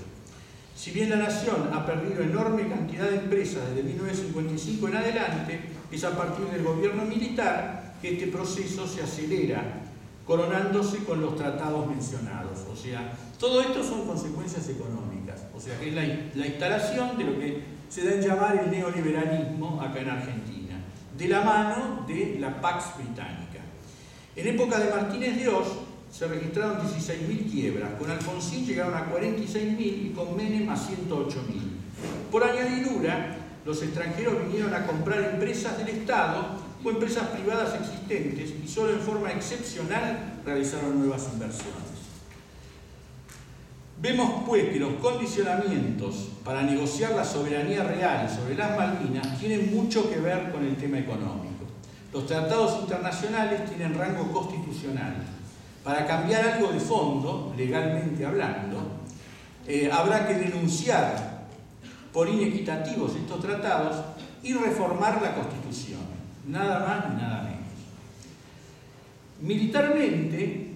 Si bien la nación ha perdido enorme cantidad de empresas desde 1955 en adelante, es a partir del gobierno militar que este proceso se acelera, coronándose con los tratados mencionados. O sea, todo esto son consecuencias económicas. O sea, que es la instalación de lo que se da en llamar el neoliberalismo acá en Argentina, de la mano de la Pax Británica. En época de Martínez de Oz se registraron 16.000 quiebras, con Alfonsín llegaron a 46.000 y con Menem a 108.000. Por añadidura, los extranjeros vinieron a comprar empresas del Estado o empresas privadas existentes y solo en forma excepcional realizaron nuevas inversiones. Vemos pues que los condicionamientos para negociar la soberanía real sobre las Malvinas tienen mucho que ver con el tema económico. Los tratados internacionales tienen rango constitucional. Para cambiar algo de fondo, legalmente hablando, habrá que denunciar por inequitativos estos tratados y reformar la Constitución. Nada más ni nada menos. Militarmente,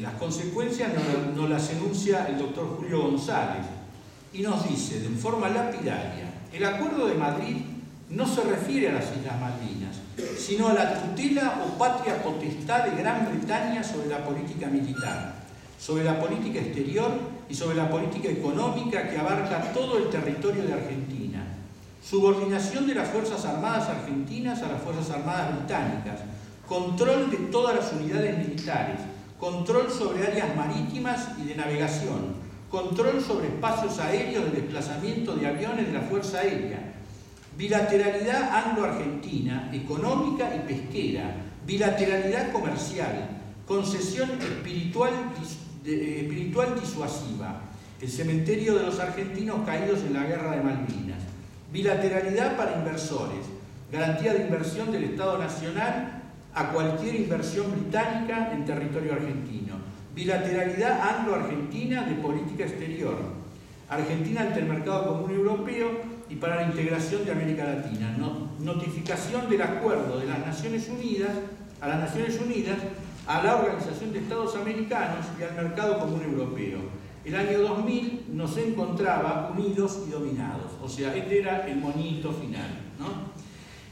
las consecuencias nos las enuncia el doctor Julio González y nos dice de forma lapidaria: el Acuerdo de Madrid no se refiere a las Islas Malvinas, sino a la tutela o patria potestad de Gran Bretaña sobre la política militar, sobre la política exterior y sobre la política económica que abarca todo el territorio de Argentina. Subordinación de las Fuerzas Armadas argentinas a las Fuerzas Armadas británicas, control de todas las unidades militares, control sobre áreas marítimas y de navegación, control sobre espacios aéreos de desplazamiento de aviones de la Fuerza Aérea, bilateralidad anglo-argentina, económica y pesquera, bilateralidad comercial, concesión espiritual disuasiva, el cementerio de los argentinos caídos en la Guerra de Malvinas, bilateralidad para inversores, garantía de inversión del Estado Nacional a cualquier inversión británica en territorio argentino, bilateralidad anglo-argentina de política exterior, Argentina ante el mercado común europeo y para la integración de América Latina, notificación del acuerdo de las Naciones Unidas a las Naciones Unidas, a la Organización de Estados Americanos y al mercado común europeo. El año 2000 nos encontraba unidos y dominados, o sea, este era el monito final, ¿no?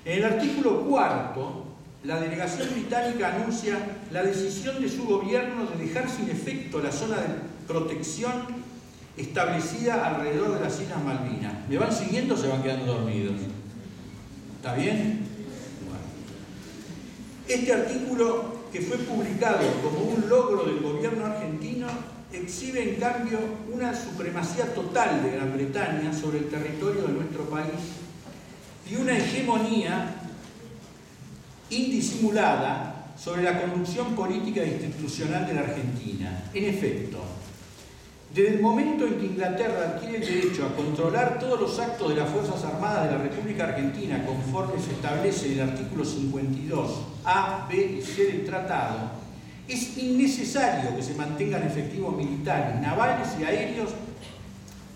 En el artículo 4, la delegación británica anuncia la decisión de su gobierno de dejar sin efecto la zona de protección establecida alrededor de las Islas Malvinas. ¿Me van siguiendo o se van quedando dormidos? ¿Está bien? Bueno. Este artículo, que fue publicado como un logro del gobierno argentino, exhibe en cambio una supremacía total de Gran Bretaña sobre el territorio de nuestro país y una hegemonía indisimulada sobre la conducción política e institucional de la Argentina. En efecto, desde el momento en que Inglaterra adquiere el derecho a controlar todos los actos de las Fuerzas Armadas de la República Argentina conforme se establece en el artículo 52 A, B y C del tratado, es innecesario que se mantengan efectivos militares, navales y aéreos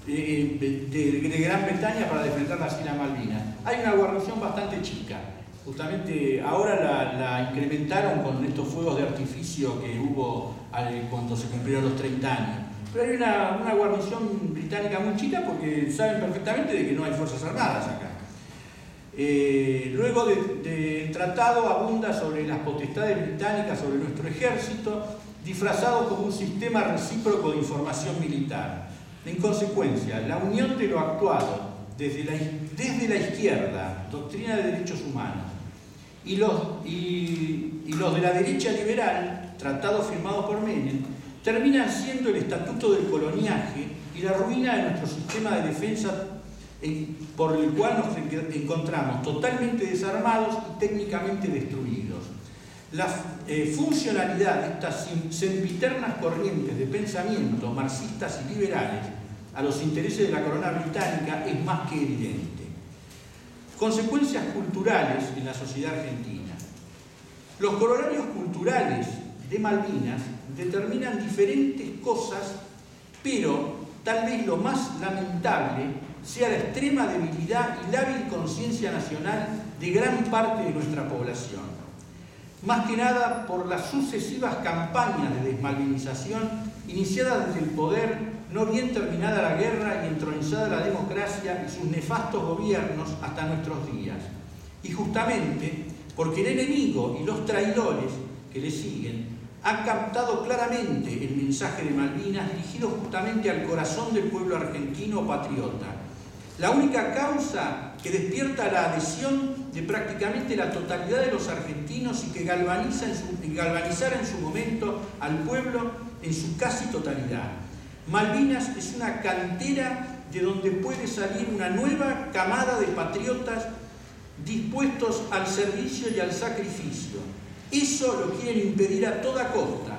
de Gran Bretaña para defender las Islas Malvinas. Hay una guarnición bastante chica. Justamente ahora la incrementaron con estos fuegos de artificio que hubo cuando se cumplieron los 30 años. Pero hay una guarnición británica muy chica porque saben perfectamente de que no hay fuerzas armadas acá. Luego del tratado abunda sobre las potestades británicas sobre nuestro ejército, disfrazado como un sistema recíproco de información militar. En consecuencia, la unión de lo actuado desde la izquierda, doctrina de derechos humanos, y los de la derecha liberal, tratado firmado por Menem, terminan siendo el estatuto del coloniaje y la ruina de nuestro sistema de defensa por el cual nos encontramos totalmente desarmados y técnicamente destruidos. La funcionalidad de estas sempiternas corrientes de pensamiento marxistas y liberales a los intereses de la corona británica es más que evidente. Consecuencias culturales en la sociedad argentina. Los corolarios culturales de Malvinas determinan diferentes cosas, pero tal vez lo más lamentable sea la extrema debilidad y lábil conciencia nacional de gran parte de nuestra población. Más que nada por las sucesivas campañas de desmalvinización iniciadas desde el poder, no bien terminada la guerra y entronizada la democracia y sus nefastos gobiernos hasta nuestros días. Y justamente porque el enemigo y los traidores que le siguen han captado claramente el mensaje de Malvinas dirigido justamente al corazón del pueblo argentino patriota. La única causa que despierta la adhesión de prácticamente la totalidad de los argentinos y que galvanizara en su momento al pueblo en su casi totalidad. Malvinas es una cantera de donde puede salir una nueva camada de patriotas dispuestos al servicio y al sacrificio. Eso lo quieren impedir a toda costa,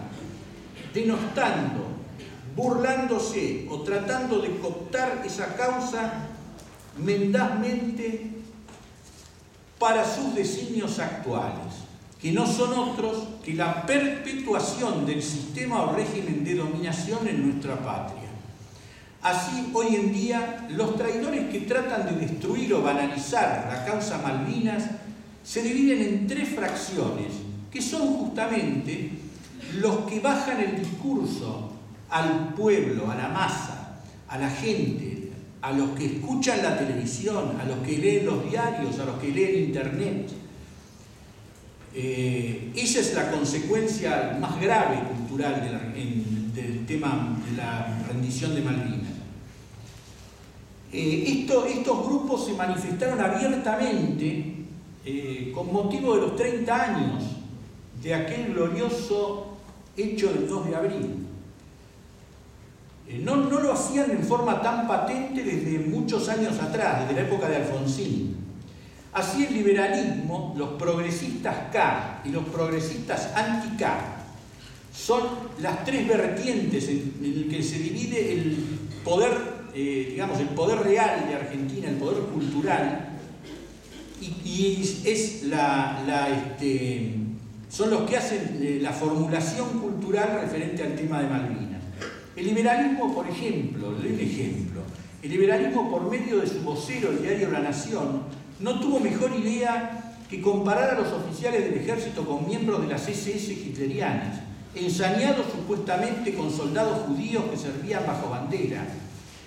denostando, burlándose o tratando de cooptar esa causa mendazmente para sus designios actuales, que no son otros que la perpetuación del sistema o régimen de dominación en nuestra patria. Así, hoy en día, los traidores que tratan de destruir o banalizar la causa Malvinas se dividen en tres fracciones, que son justamente los que bajan el discurso al pueblo, a la masa, a la gente, a los que escuchan la televisión, a los que leen los diarios, a los que leen internet. Esa es la consecuencia más grave cultural del tema de la rendición de Malvinas. Estos grupos se manifestaron abiertamente con motivo de los 30 años de aquel glorioso hecho del 2 de abril. No lo hacían en forma tan patente desde muchos años atrás, desde la época de Alfonsín. Así el liberalismo, los progresistas K y los progresistas anti-K son las tres vertientes en el que se divide el poder, digamos, el poder real de Argentina, el poder cultural, y es son los que hacen la formulación cultural referente al tema de Malvinas. El liberalismo, por ejemplo, le doy un ejemplo, el liberalismo por medio de su vocero, el diario La Nación, no tuvo mejor idea que comparar a los oficiales del ejército con miembros de las SS hitlerianas, ensañados supuestamente con soldados judíos que servían bajo bandera.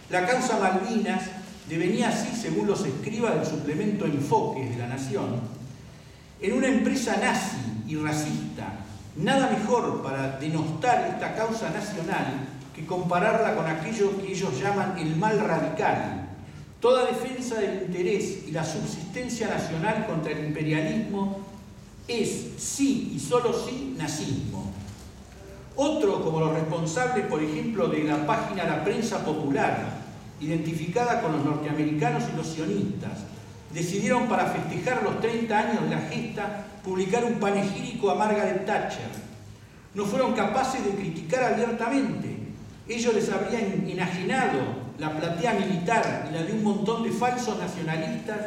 La causa Malvinas devenía así, según los escribas del suplemento Enfoques de La Nación, en una empresa nazi y racista. Nada mejor para denostar esta causa nacional que compararla con aquello que ellos llaman el mal radical. Toda defensa del interés y la subsistencia nacional contra el imperialismo es, sí y solo sí, nazismo. Otro, como los responsables, por ejemplo, de la página La Prensa Popular, identificada con los norteamericanos y los sionistas, decidieron para festejar los 30 años de la gesta publicar un panegírico a Margaret Thatcher. No fueron capaces de criticar abiertamente. Ellos les habrían enajenado la platea militar y la de un montón de falsos nacionalistas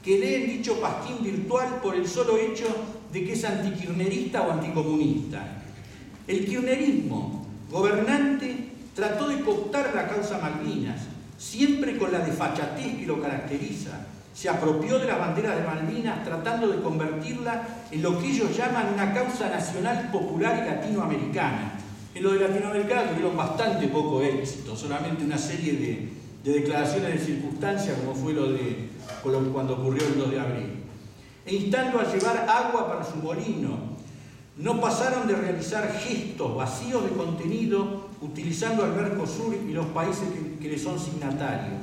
que leen dicho pasquín virtual por el solo hecho de que es antikirchnerista o anticomunista. El kirchnerismo gobernante trató de cooptar la causa Malvinas, siempre con la desfachatez que lo caracteriza. Se apropió de la bandera de Malvinas tratando de convertirla en lo que ellos llaman una causa nacional popular y latinoamericana. En lo de latinoamericana tuvieron bastante poco éxito, solamente una serie de declaraciones de circunstancia, como fue cuando ocurrió el 2 de abril. E instando a llevar agua para su molino, no pasaron de realizar gestos vacíos de contenido utilizando al Mercosur y los países que le son signatarios.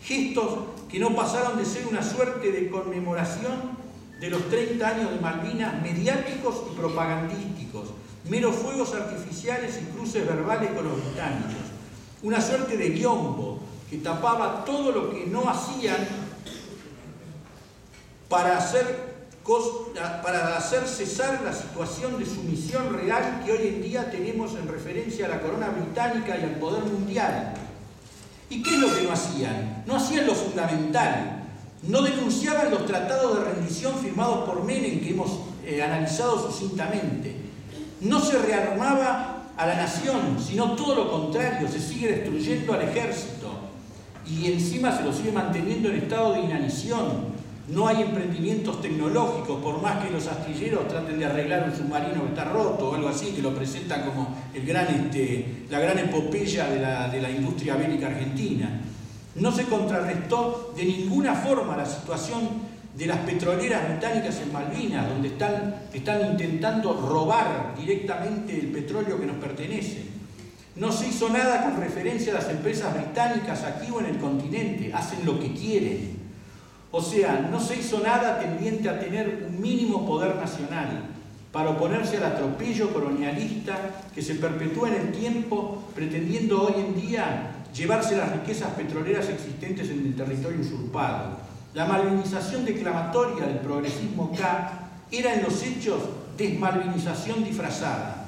Gestos que no pasaron de ser una suerte de conmemoración de los 30 años de Malvinas, mediáticos y propagandísticos, meros fuegos artificiales y cruces verbales con los británicos. Una suerte de biombo que tapaba todo lo que no hacían para hacer cesar la situación de sumisión real que hoy en día tenemos en referencia a la corona británica y al poder mundial. ¿Y qué es lo que no hacían? No hacían lo fundamental. No denunciaban los tratados de rendición firmados por Menem, que hemos analizado sucintamente. No se rearmaba a la nación, sino todo lo contrario, se sigue destruyendo al ejército y encima se lo sigue manteniendo en estado de inanición. No hay emprendimientos tecnológicos, por más que los astilleros traten de arreglar un submarino que está roto o algo así, que lo presentan como la gran epopeya de la industria bélica argentina. No se contrarrestó de ninguna forma la situación de las petroleras británicas en Malvinas, donde están intentando robar directamente el petróleo que nos pertenece. No se hizo nada con referencia a las empresas británicas aquí o en el continente, hacen lo que quieren. O sea, no se hizo nada tendiente a tener un mínimo poder nacional para oponerse al atropello colonialista que se perpetúa en el tiempo, pretendiendo hoy en día llevarse las riquezas petroleras existentes en el territorio usurpado. La malvinización declamatoria del progresismo K era en los hechos desmalvinización disfrazada.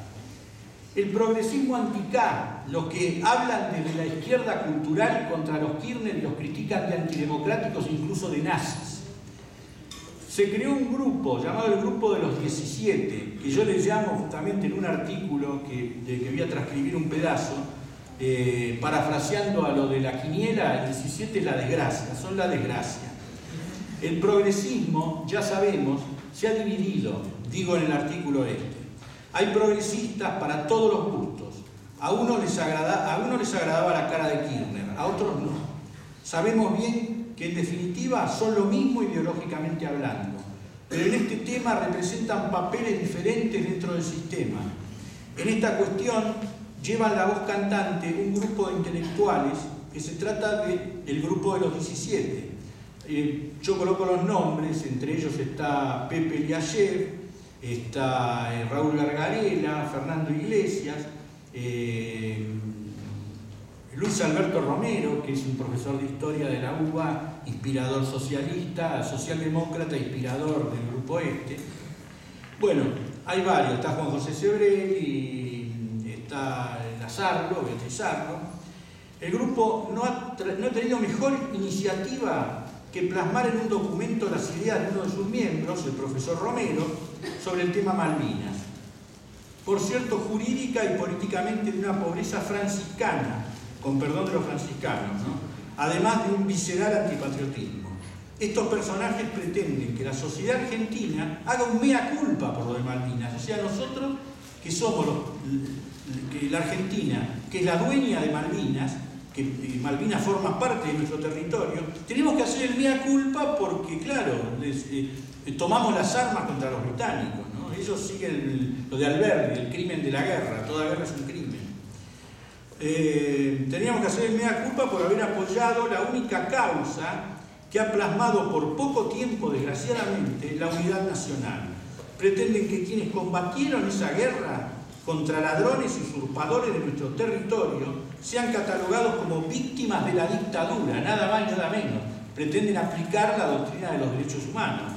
El progresismo anti-K, los que hablan desde la izquierda cultural contra los Kirchner y los critican de antidemocráticos, incluso de nazis. Se creó un grupo llamado el Grupo de los 17, que yo le llamo justamente en un artículo que voy a transcribir un pedazo, parafraseando a lo de la quiniela, el 17 es la desgracia, son la desgracia. El progresismo, ya sabemos, se ha dividido, digo en el artículo este. Hay progresistas para todos los gustos. A unos les agradaba la cara de Kirchner, a otros no. Sabemos bien que en definitiva son lo mismo ideológicamente hablando, pero en este tema representan papeles diferentes dentro del sistema. En esta cuestión llevan la voz cantante un grupo de intelectuales que se trata del Grupo de los 17. Yo coloco los nombres, entre ellos está Pepe Liayev, está Raúl Gargarela, Fernando Iglesias, Luis Alberto Romero, que es un profesor de historia de la UBA, inspirador socialista, socialdemócrata, inspirador del Grupo Este. Bueno, hay varios, está Juan José Sebrelli, está Beatriz Sarlo. El grupo no ha tenido mejor iniciativa que plasmar en un documento las ideas de uno de sus miembros, el profesor Romero, sobre el tema Malvinas. Por cierto, jurídica y políticamente de una pobreza franciscana, con perdón de los franciscanos, ¿no? Además de un visceral antipatriotismo. Estos personajes pretenden que la sociedad argentina haga un mea culpa por lo de Malvinas, o sea, nosotros que somos que la Argentina, que es la dueña de Malvinas, que Malvinas forma parte de nuestro territorio, tenemos que hacer el mea culpa porque, claro, tomamos las armas contra los británicos, ¿no? Ellos siguen lo de Alberti, el crimen de la guerra, toda guerra es un crimen. Teníamos que hacer el mea culpa por haber apoyado la única causa que ha plasmado por poco tiempo, desgraciadamente, la unidad nacional. Pretenden que quienes combatieron esa guerra contra ladrones y usurpadores de nuestro territorio sean catalogados como víctimas de la dictadura, nada más y nada menos. Pretenden aplicar la doctrina de los derechos humanos,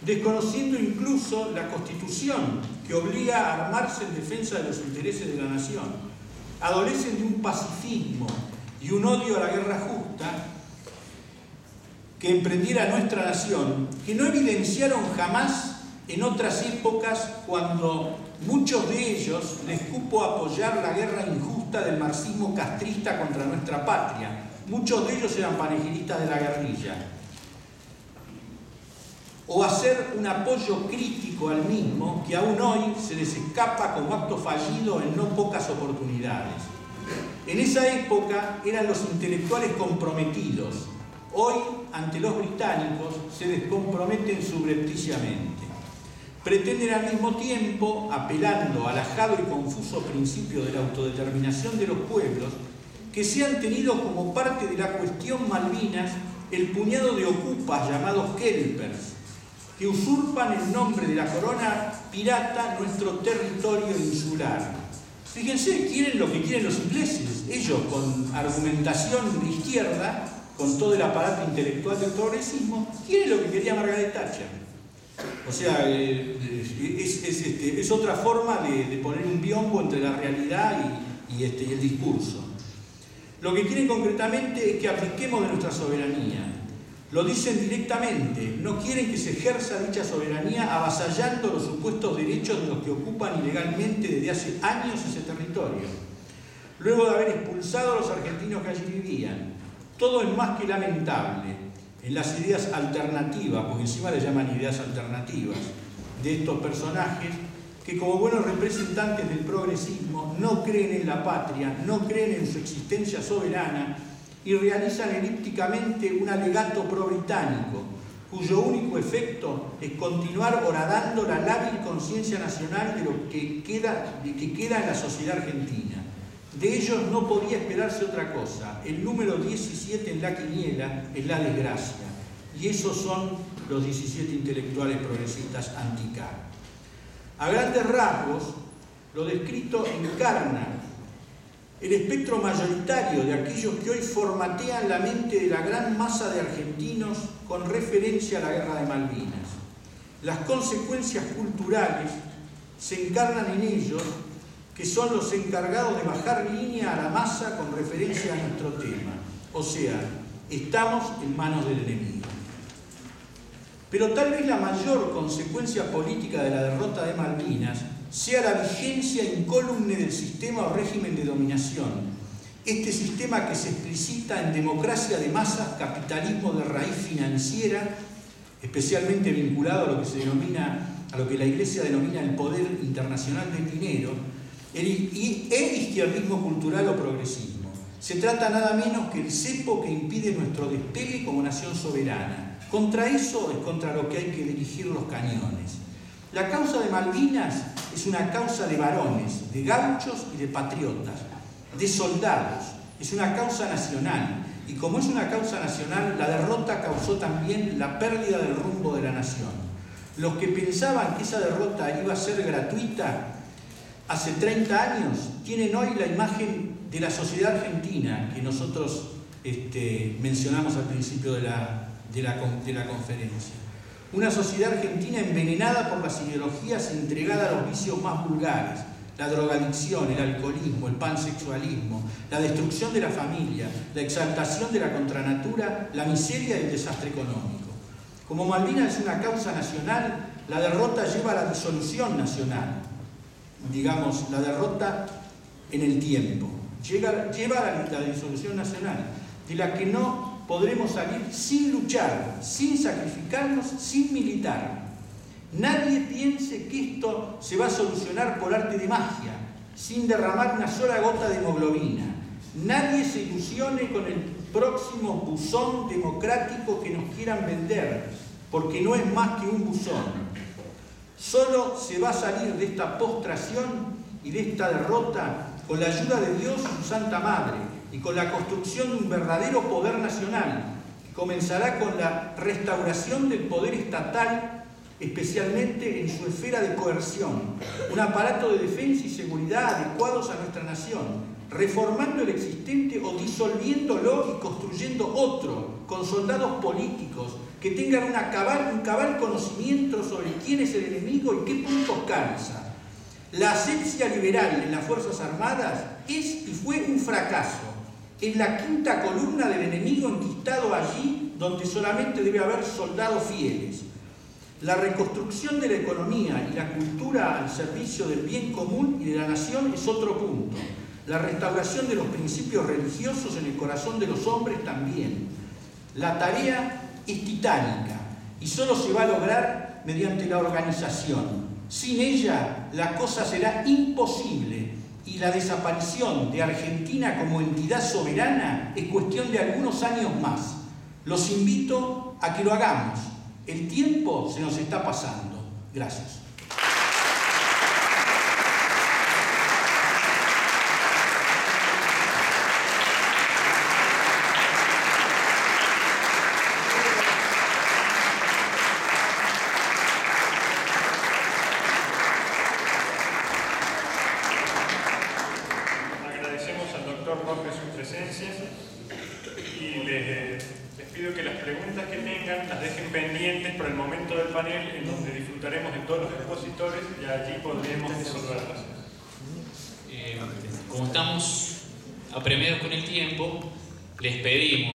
desconociendo incluso la Constitución que obliga a armarse en defensa de los intereses de la nación. Adolecen de un pacifismo y un odio a la guerra justa que emprendiera nuestra nación, que no evidenciaron jamás en otras épocas cuando muchos de ellos les cupo apoyar la guerra injusta del marxismo castrista contra nuestra patria. Muchos de ellos eran panegiristas de la guerrilla. O hacer un apoyo crítico al mismo que aún hoy se les escapa como acto fallido en no pocas oportunidades. En esa época eran los intelectuales comprometidos. Hoy, ante los británicos, se descomprometen subrepticiamente. Pretenden al mismo tiempo, apelando al ajado y confuso principio de la autodeterminación de los pueblos, que sean tenidos como parte de la cuestión Malvinas el puñado de ocupas llamados kelpers, que usurpan en nombre de la corona pirata nuestro territorio insular. Fíjense, quieren lo que quieren los ingleses. Ellos, con argumentación de izquierda, con todo el aparato intelectual del progresismo, quieren lo que quería Margaret Thatcher. O sea, es otra forma de poner un biombo entre la realidad y el discurso. Lo que quieren concretamente es que apliquemos de nuestra soberanía. Lo dicen directamente, no quieren que se ejerza dicha soberanía avasallando los supuestos derechos de los que ocupan ilegalmente desde hace años ese territorio. Luego de haber expulsado a los argentinos que allí vivían, todo es más que lamentable en las ideas alternativas, porque encima le llaman ideas alternativas, de estos personajes que como buenos representantes del progresismo no creen en la patria, no creen en su existencia soberana, y realizan elípticamente un alegato pro-británico, cuyo único efecto es continuar horadando la lábil conciencia nacional de lo que queda en la sociedad argentina. De ellos no podía esperarse otra cosa. El número 17 en la quiniela es la desgracia. Y esos son los 17 intelectuales progresistas anti-K. A grandes rasgos, lo descrito encarna el espectro mayoritario de aquellos que hoy formatean la mente de la gran masa de argentinos con referencia a la guerra de Malvinas. Las consecuencias culturales se encarnan en ellos, que son los encargados de bajar línea a la masa con referencia a nuestro tema. O sea, estamos en manos del enemigo. Pero tal vez la mayor consecuencia política de la derrota de Malvinas sea la vigencia incólume del sistema o régimen de dominación. Este sistema que se explicita en democracia de masas, capitalismo de raíz financiera, especialmente vinculado a lo que la Iglesia denomina el poder internacional del dinero, el izquierdismo cultural o progresismo. Se trata nada menos que el cepo que impide nuestro despegue como nación soberana. Contra eso es contra lo que hay que dirigir los cañones. La causa de Malvinas es una causa de varones, de gauchos y de patriotas, de soldados. Es una causa nacional. Y como es una causa nacional, la derrota causó también la pérdida del rumbo de la nación. Los que pensaban que esa derrota iba a ser gratuita hace 30 años, tienen hoy la imagen de la sociedad argentina que nosotros mencionamos al principio de la conferencia. Una sociedad argentina envenenada por las ideologías, entregada a los vicios más vulgares, la drogadicción, el alcoholismo, el pansexualismo, la destrucción de la familia, la exaltación de la contranatura, la miseria y el desastre económico. Como Malvinas es una causa nacional, la derrota lleva a la disolución nacional, digamos, la derrota en el tiempo, lleva a la disolución nacional, de la que no podremos salir sin luchar, sin sacrificarnos, sin militar. Nadie piense que esto se va a solucionar por arte de magia, sin derramar una sola gota de hemoglobina. Nadie se ilusione con el próximo buzón democrático que nos quieran vender, porque no es más que un buzón. Solo se va a salir de esta postración y de esta derrota con la ayuda de Dios y su Santa Madre y con la construcción de un verdadero poder nacional que comenzará con la restauración del poder estatal, especialmente en su esfera de coerción, un aparato de defensa y seguridad adecuados a nuestra nación, reformando el existente o disolviéndolo y construyendo otro, con soldados políticos que tengan un cabal conocimiento sobre quién es el enemigo y qué puntos calza. La asepsia liberal en las Fuerzas Armadas es y fue un fracaso. Es la quinta columna del enemigo enquistado allí donde solamente debe haber soldados fieles. La reconstrucción de la economía y la cultura al servicio del bien común y de la nación es otro punto. La restauración de los principios religiosos en el corazón de los hombres también. La tarea es titánica y solo se va a lograr mediante la organización. Sin ella, la cosa será imposible y la desaparición de Argentina como entidad soberana es cuestión de algunos años más. Los invito a que lo hagamos. El tiempo se nos está pasando. Gracias. Agradecemos al doctor Rojas su presencia y les pido que las preguntas que tengan las dejen pendientes para el momento del panel, en donde disfrutaremos de todos los expositores y allí podremos resolverlas. Como estamos apremiados con el tiempo, les pedimos